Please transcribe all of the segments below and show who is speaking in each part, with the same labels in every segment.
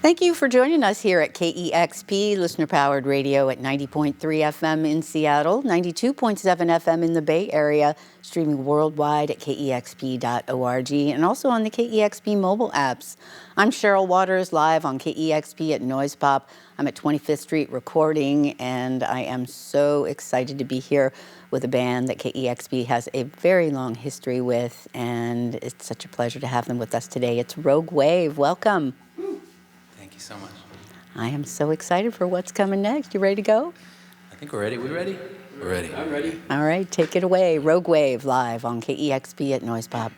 Speaker 1: Thank you for joining us here at KEXP, listener-powered radio at 90.3 FM in Seattle, 92.7 FM in the Bay Area, streaming worldwide at KEXP.org, and also on the KEXP mobile apps. I'm Cheryl Waters, live on KEXP at Noise Pop. I'm at 25th Street recording, and I am so excited to be here with a band that KEXP has a very long history with, and it's such a pleasure to have them with us today. It's Rogue Wave. Welcome.
Speaker 2: So much.
Speaker 1: I am so excited for what's coming next. You ready to go?
Speaker 2: I think we're ready. We ready? We're ready.
Speaker 3: I'm ready.
Speaker 1: All right, take it away. Rogue Wave live on KEXP at Noise Pop.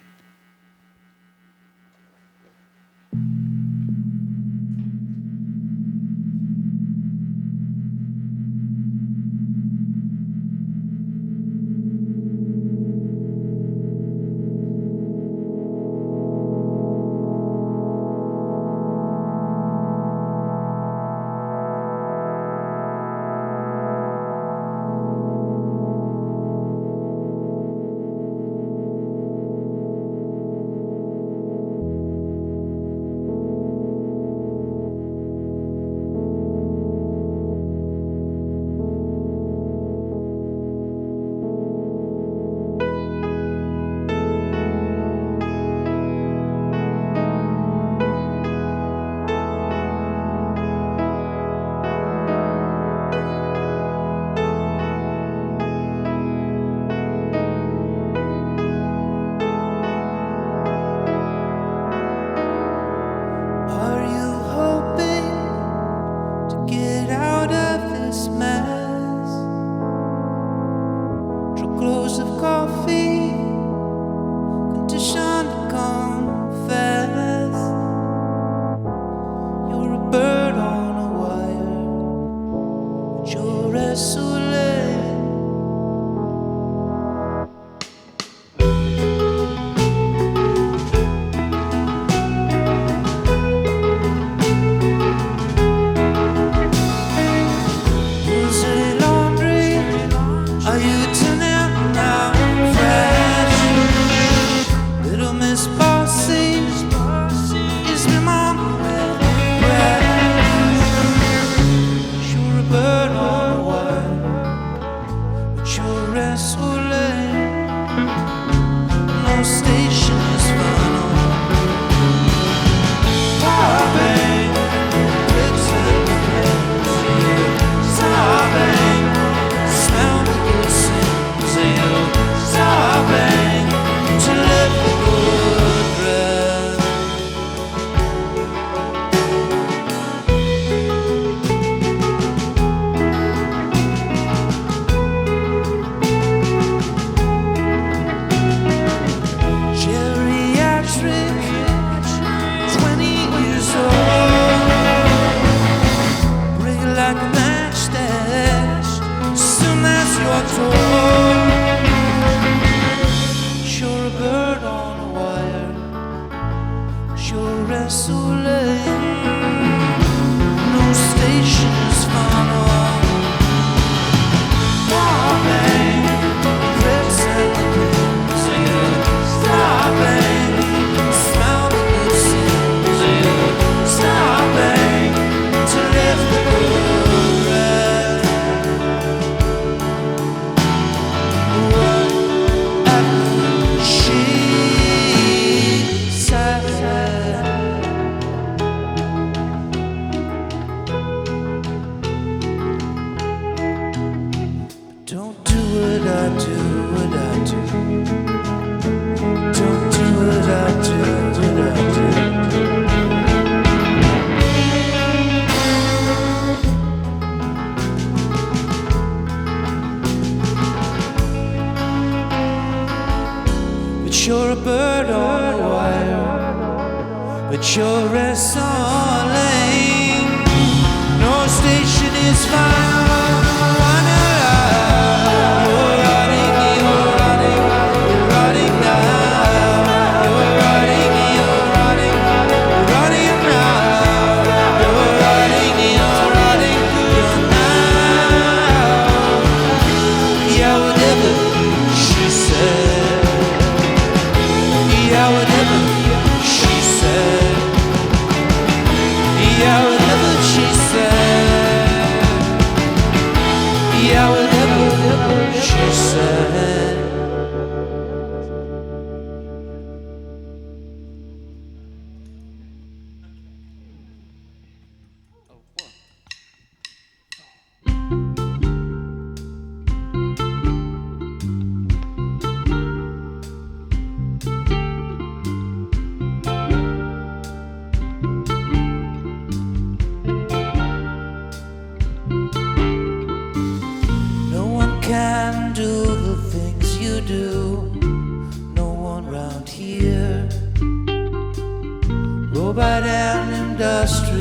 Speaker 4: Yeah, whatever she said.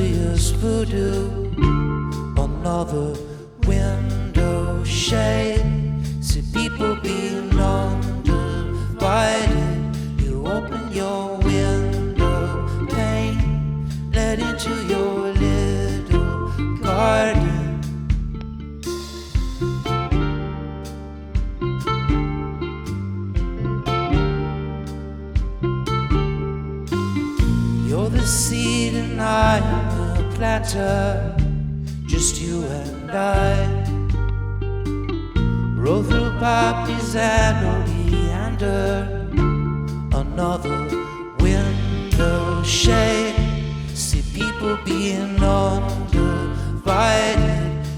Speaker 3: mysterious voodoo. Another window shade. See people being undivided. You open your window pane, let into your little garden. You're the seed and I am the planter, just you and I. Roll through poppies and oleander. Another window shade. See people being undivided.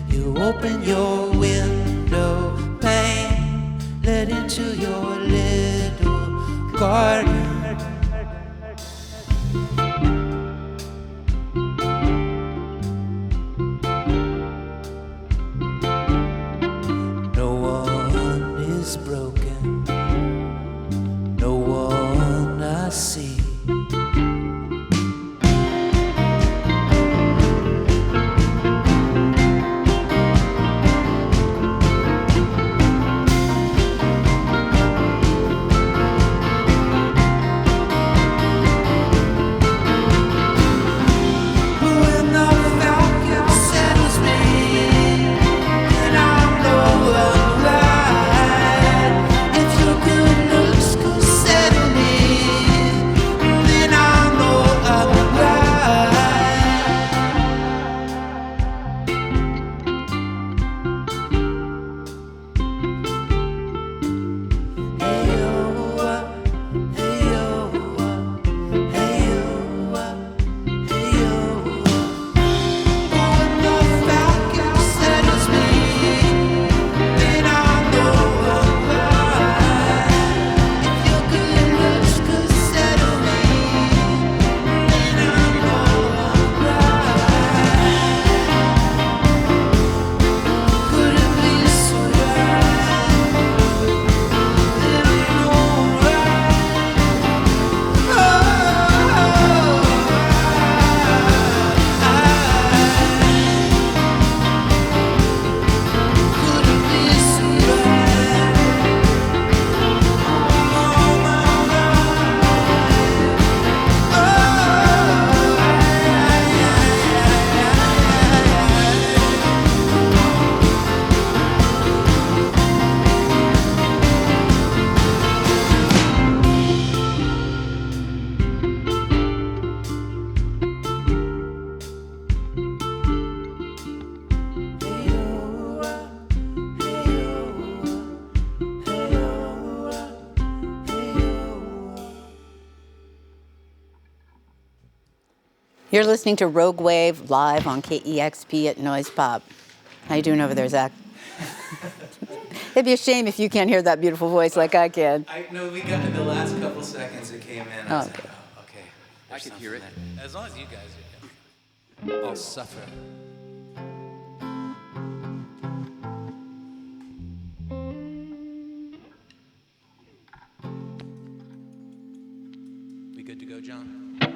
Speaker 3: You open your window pane, let into your little garden. Broken, no one I see. When the Falcon settles me, and I'm no alright. If your good looks could settle me, then I know I'm right. Hey yo, hey yo, hey yo, hey yo. When the Falcon settles me, then I know I'm right. If your good looks could settle me, then I know I'm right. Could it be so right? Then I know I'm right. Could it be so
Speaker 1: You're listening to Rogue Wave live on KEXP at Noise Pop. How you doing over there, Zach? It'd be a shame if you can't hear that beautiful voice like I can.
Speaker 2: I know we got in the last couple seconds it came in. I was
Speaker 1: Okay.
Speaker 2: like, oh, okay.
Speaker 4: I could hear it.
Speaker 2: As long as you guys are.
Speaker 4: I'll suffer.
Speaker 2: We good to go, John?
Speaker 3: Could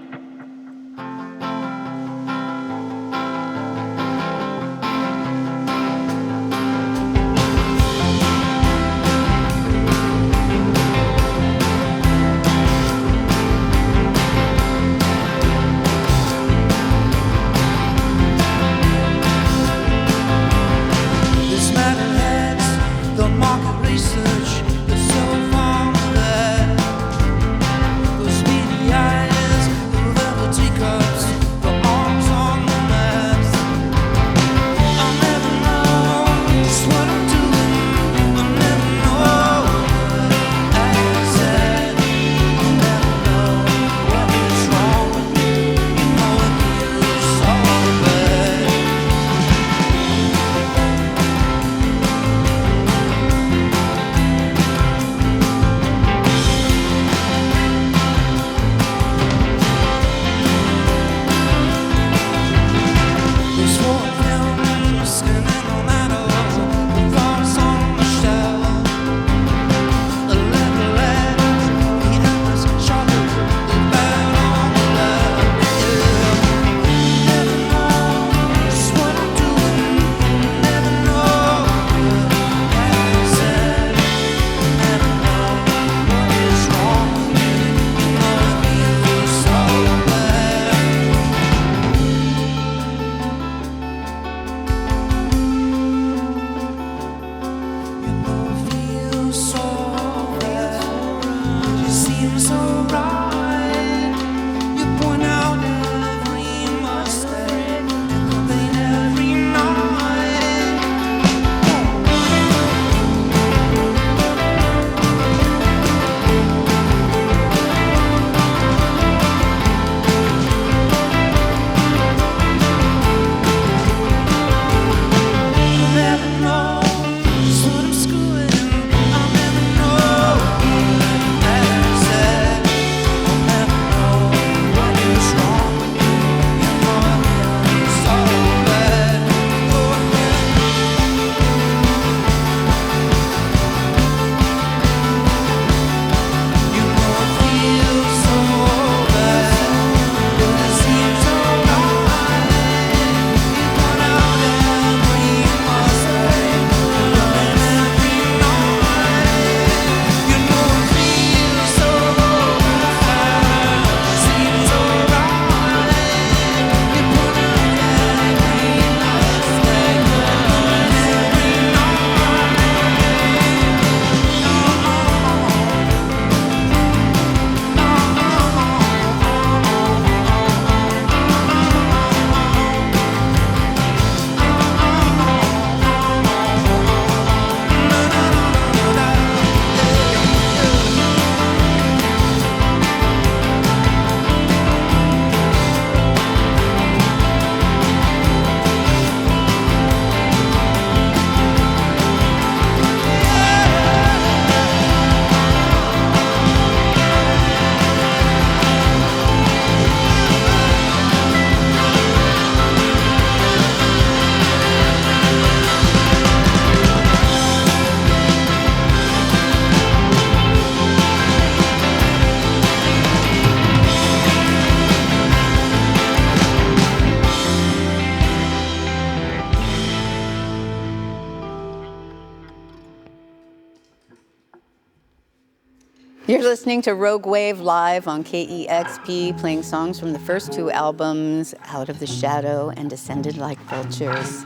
Speaker 1: You're listening to Rogue Wave live on KEXP, playing songs from the first two albums, Out of the Shadow and Descended Like Vultures.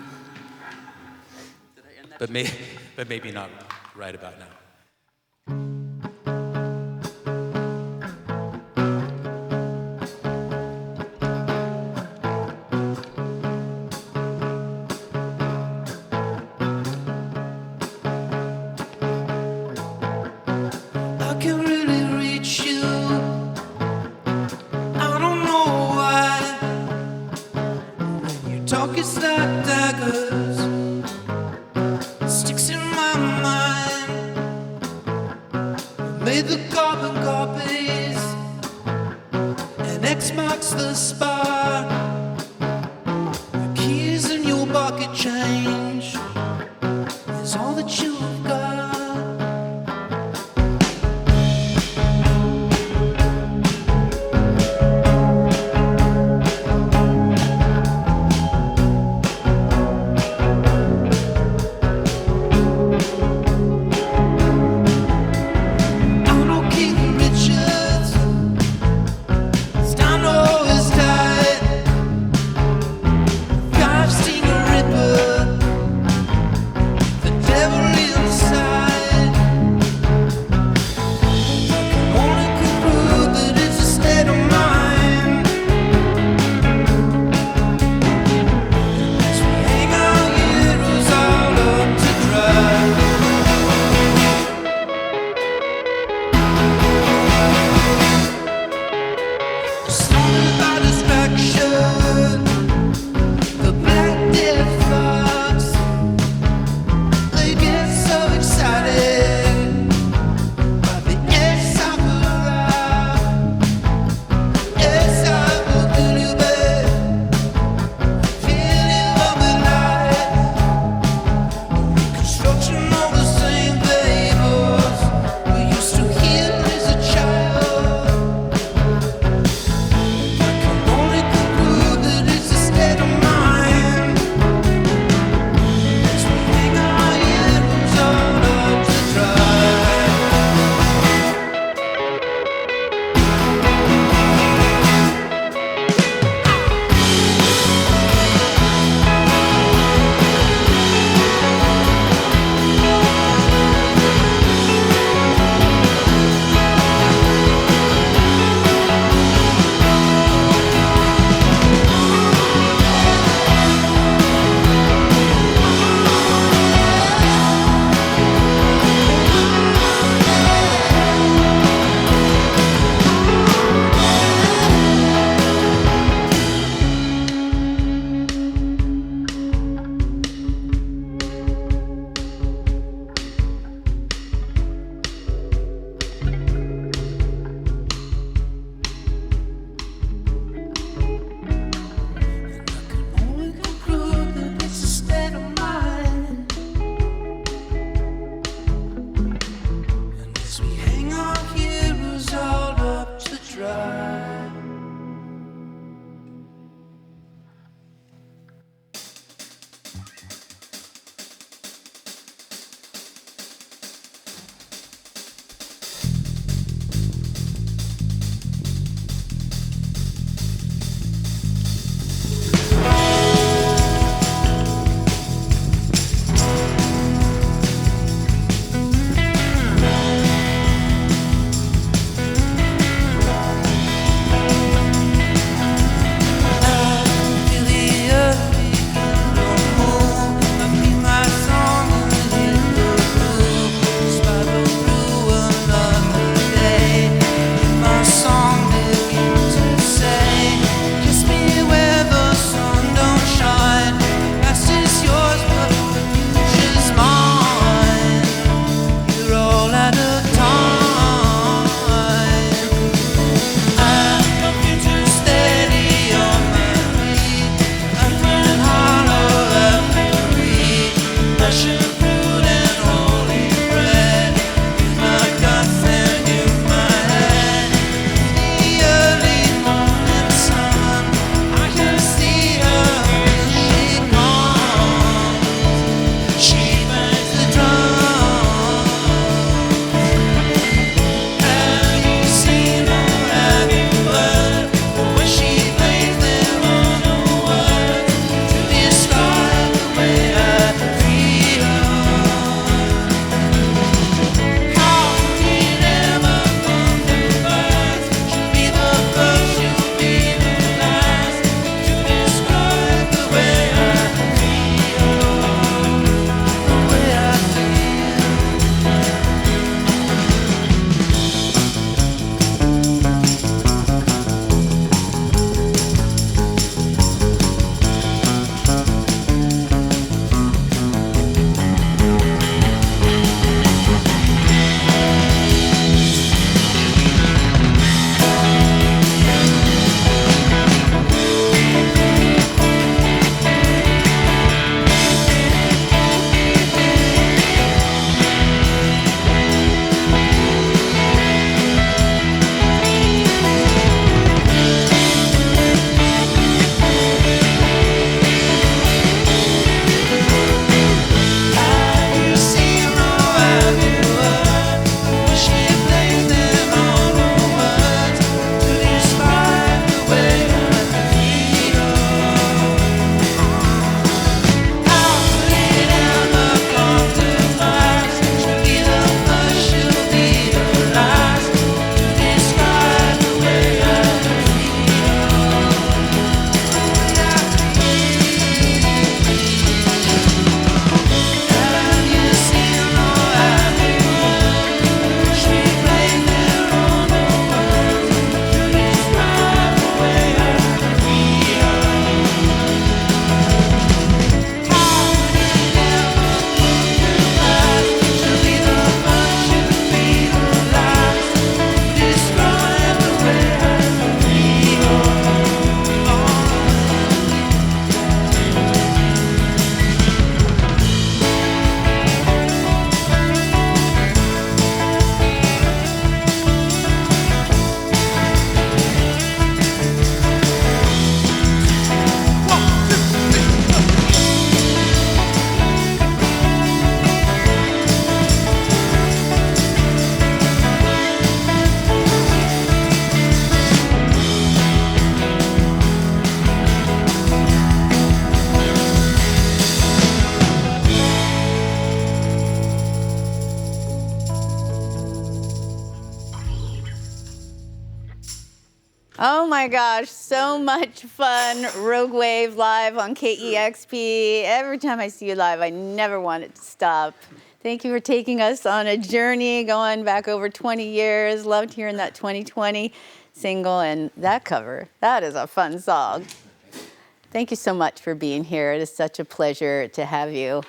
Speaker 2: But maybe not right about now.
Speaker 3: I can really reach you. I don't know why. When you talk, it's like daggers. Sticks in my mind. Made the carbon copies, and X marks the spot. The keys in your pocket change is all that you've got. I'm no King Richards, Stano is tight. I've seen a ripper.
Speaker 1: Oh my gosh, so much fun. Rogue Wave live on KEXP. Every time I see you live, I never want it to stop. Thank you for taking us on a journey going back over 20 years. Loved hearing that 2020 single and that cover. That is a fun song. Thank you so much for being here. It is such a pleasure to have you.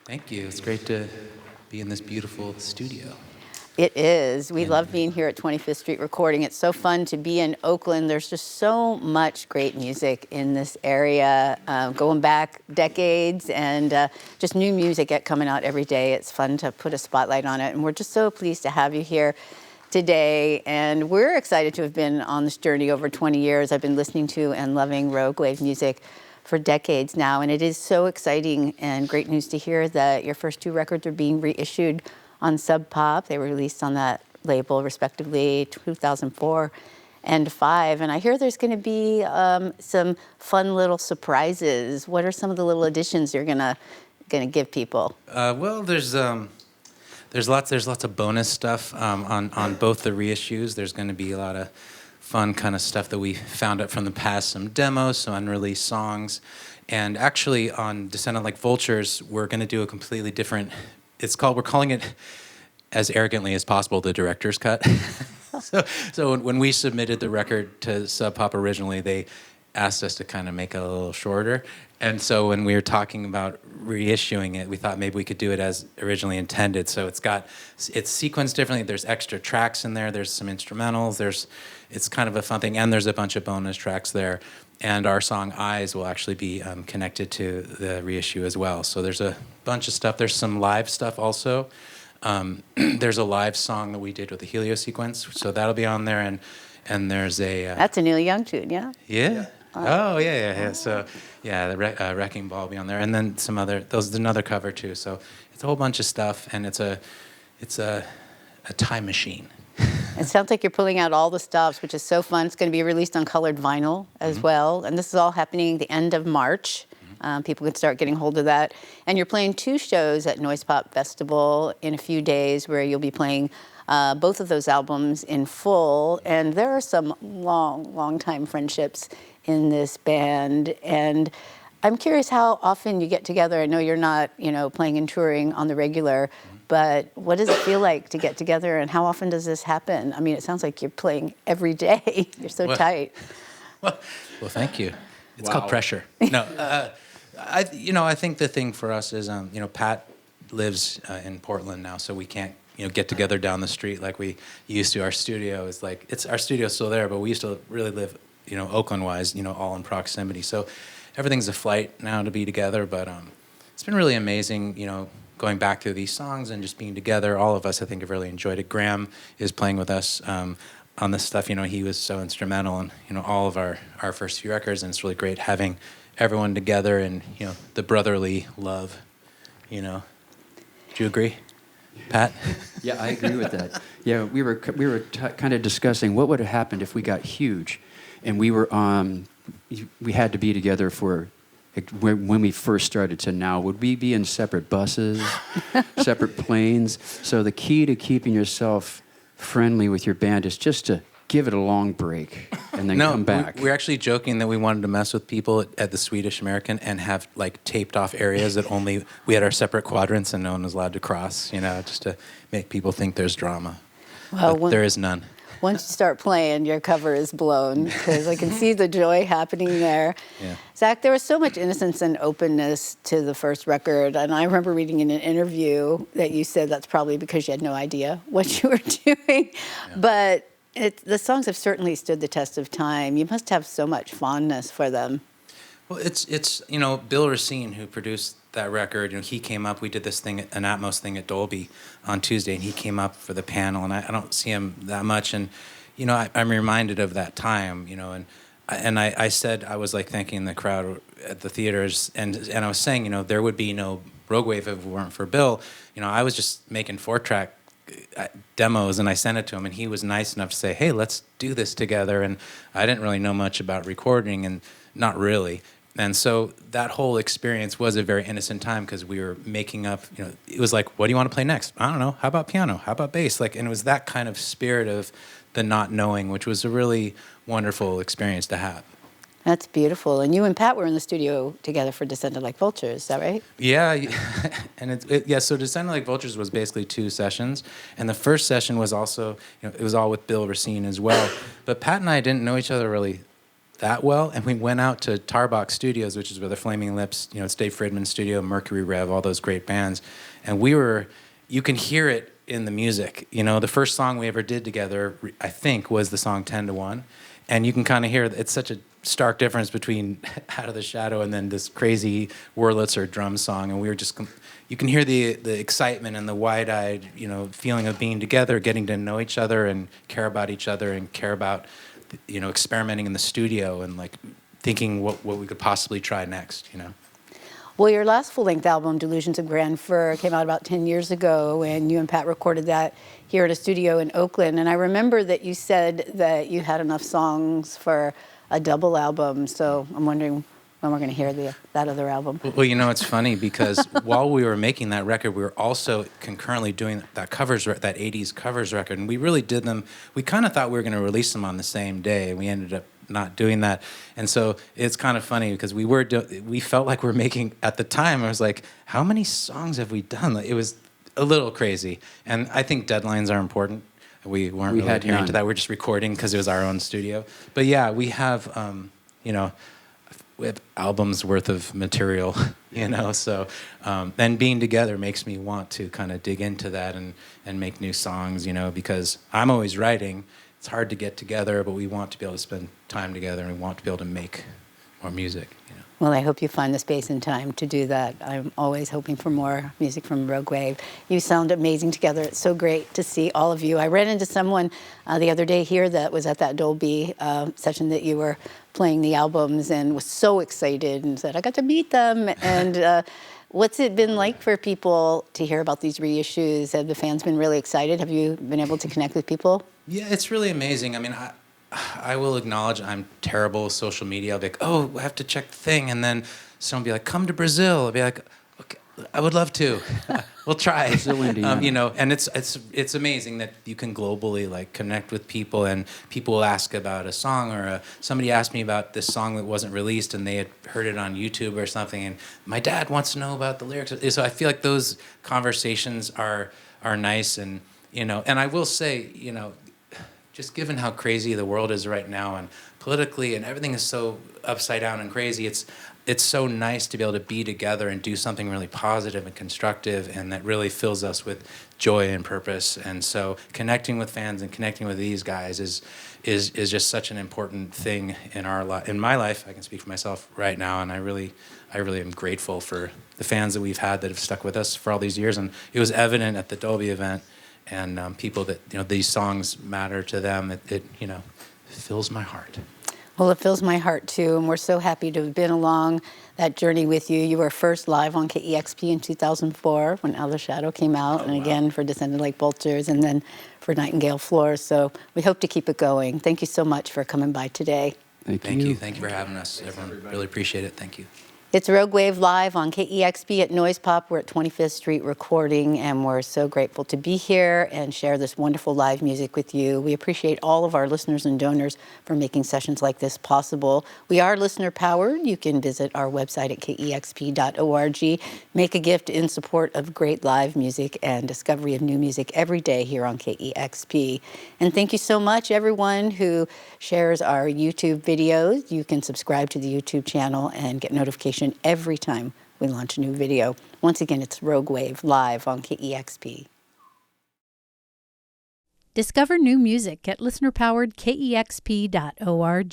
Speaker 2: Thank you. It's great to be in this beautiful studio.
Speaker 1: It is. We love being here at 25th Street Recording. It's so fun to be in Oakland. There's just so much great music in this area, going back decades, and just new music coming out every day. It's fun to put a spotlight on it, and we're just so pleased to have you here today. And we're excited to have been on this journey over 20 years. I've been listening to and loving Rogue Wave music for decades now, and it is so exciting and great news to hear that your first two records are being reissued on Sub Pop. They were released on that label, respectively, 2004 and 2005. And I hear there's going to be some fun little surprises. What are some of the little additions you're gonna give people?
Speaker 2: Well, there's lots of bonus stuff on both the reissues. There's going to be a lot of fun kind of stuff that we found out from the past, some demos, some unreleased songs. And actually on Descendant Like Vultures, we're going to do a completely different, we're calling it, as arrogantly as possible, the director's cut. So when we submitted the record to Sub Pop originally, they asked us to kind of make it a little shorter. And so when we were talking about reissuing it, we thought maybe we could do it as originally intended. So it's sequenced differently. There's extra tracks in there. There's some instrumentals. It's kind of a fun thing. And there's a bunch of bonus tracks there. And our song Eyes will actually be connected to the reissue as well. So there's a bunch of stuff. There's some live stuff also. There's a live song that we did with the Helio sequence. So that'll be on there. And there's a...
Speaker 1: That's a Neil Young tune, yeah?
Speaker 2: Yeah. Oh, yeah. So, yeah, the Wrecking Ball will be on there. And then some other... There's another cover, too. So it's a whole bunch of stuff. And it's a time machine.
Speaker 1: It sounds like you're pulling out all the stops, which is so fun. It's going to be released on colored vinyl as well. And this is all happening the end of March. People can start getting hold of that. And you're playing two shows at Noise Pop Festival in a few days where you'll be playing both of those albums in full. And there are some long time friendships in this band. And I'm curious how often you get together. I know you're not, playing and touring on the regular, but what does it feel like to get together, and how often does this happen? I mean, it sounds like you're playing every day. You're so tight.
Speaker 2: Well, thank you. It's called pressure. No, I think the thing for us is, Pat lives in Portland now, so we can't, get together down the street like we used to. Our studio is our studio's still there, but we used to really live, Oakland-wise, all in proximity. So everything's a flight now to be together, but it's been really amazing, going back through these songs and just being together. All of us, I think, have really enjoyed it. Graham is playing with us on this stuff. He was so instrumental in, all of our first few records, and it's really great having everyone together and, the brotherly love, Do you agree, Pat?
Speaker 4: Yeah, I agree with that. Yeah, we were kind of discussing what would have happened if we got huge, and we had to be together for when we first started to now. Would we be in separate buses, separate planes? So the key to keeping yourself friendly with your band is just to give it a long break and then come back.
Speaker 2: We're actually joking that we wanted to mess with people at the Swedish American and have taped off areas that only we had our separate quadrants and no one was allowed to cross, just to make people think there's drama. Well, but there is none.
Speaker 1: Once you start playing, your cover is blown, because I can see the joy happening there.
Speaker 2: Yeah.
Speaker 1: Zach, there was so much innocence and openness to the first record, and I remember reading in an interview that you said that's probably because you had no idea what you were doing. Yeah. But the songs have certainly stood the test of time. You must have so much fondness for them.
Speaker 2: Well, it's Bill Racine, who produced that record, he came up, we did this thing, an Atmos thing at Dolby on Tuesday, and he came up for the panel, and I don't see him that much, and, I'm reminded of that time, and I said, I was thanking the crowd at the theaters, and I was saying, there would be no Rogue Wave if it weren't for Bill. I was just making 4-track demos, and I sent it to him, and he was nice enough to say, hey, let's do this together, and I didn't really know much about recording, and not really. And so that whole experience was a very innocent time, because we were making up, it was like, what do you want to play next? I don't know. How about piano? How about bass? And it was that kind of spirit of the not knowing, which was a really wonderful experience to have.
Speaker 1: That's beautiful. And you and Pat were in the studio together for Descended Like Vultures, is that right?
Speaker 2: Yeah, and so Descending Like Vultures was basically 2 sessions, and the first session was also, it was all with Bill Racine as well. But Pat and I didn't know each other really that well, and we went out to Tarbox Studios, which is where the Flaming Lips, it's Dave Fridman's studio, Mercury Rev, all those great bands, and you can hear it in the music. The first song we ever did together, I think, was the song 10 to 1, and you can kind of hear it's such a stark difference between Out of the Shadow and then this crazy Wurlitzer drum song, and we were just, you can hear the excitement and the wide-eyed, feeling of being together, getting to know each other and care about each other and care about, experimenting in the studio and like thinking what we could possibly try next,
Speaker 1: Well, your last full-length album, Delusions of Grand Fur, came out about 10 years ago, and you and Pat recorded that here at a studio in Oakland. And I remember that you said that you had enough songs for a double album, so I'm wondering when we're going to hear that other album.
Speaker 2: Well, it's funny because while we were making that record, we were also concurrently doing that 80s covers record, and we really did them. We kind of thought we were going to release them on the same day, and we ended up not doing that. And so it's kind of funny because we felt like we were making, at the time, I was like, how many songs have we done? Like, it was a little crazy, and I think deadlines are important. We weren't really adhering to that. We're just recording because it was our own studio. But yeah, we have, we have albums worth of material, So, and being together makes me want to kind of dig into that and make new songs, because I'm always writing. It's hard to get together, but we want to be able to spend time together, and we want to be able to make more music,
Speaker 1: Well, I hope you find the space and time to do that. I'm always hoping for more music from Rogue Wave. You sound amazing together. It's so great to see all of you. I ran into someone the other day here that was at that Dolby session that you were playing the albums and was so excited and said, I got to meet them. And what's it been like for people to hear about these reissues? Have the fans been really excited? Have you been able to connect with people?
Speaker 2: Yeah, it's really amazing. I mean, I will acknowledge I'm terrible with social media. I'll be like, oh, I have to check the thing. And then someone will be like, come to Brazil. I'll be like, okay, I would love to. We'll try. And it's amazing that you can globally like connect with people, and people will ask about a song, or somebody asked me about this song that wasn't released and they had heard it on YouTube or something, and my dad wants to know about the lyrics. So I feel like those conversations are nice, and and I will say, just given how crazy the world is right now, and politically, and everything is so upside down and crazy, it's so nice to be able to be together and do something really positive and constructive, and that really fills us with joy and purpose. And so connecting with fans and connecting with these guys is just such an important thing in in my life. I can speak for myself right now, and I really am grateful for the fans that we've had that have stuck with us for all these years. And it was evident at the Dolby event, and people that these songs matter to them. It fills my heart.
Speaker 1: Well, it fills my heart too, and we're so happy to have been along that journey with you. You were first live on KEXP in 2004 when Out of the Shadow came out, and again for Descended Like Vultures, and then for Nightingale Floor. So we hope to keep it going. Thank you so much for coming by today.
Speaker 2: Thank you. Thank you for having us, everyone. Really appreciate it. Thank you.
Speaker 1: It's Rogue Wave Live on KEXP at Noise Pop. We're at 25th Street recording, and we're so grateful to be here and share this wonderful live music with you. We appreciate all of our listeners and donors for making sessions like this possible. We are listener-powered. You can visit our website at kexp.org. Make a gift in support of great live music and discovery of new music every day here on KEXP. And thank you so much, everyone who shares our YouTube videos. You can subscribe to the YouTube channel and get notifications every time we launch a new video. Once again, it's Rogue Wave Live on KEXP. Discover new music at listener-powered KEXP.org.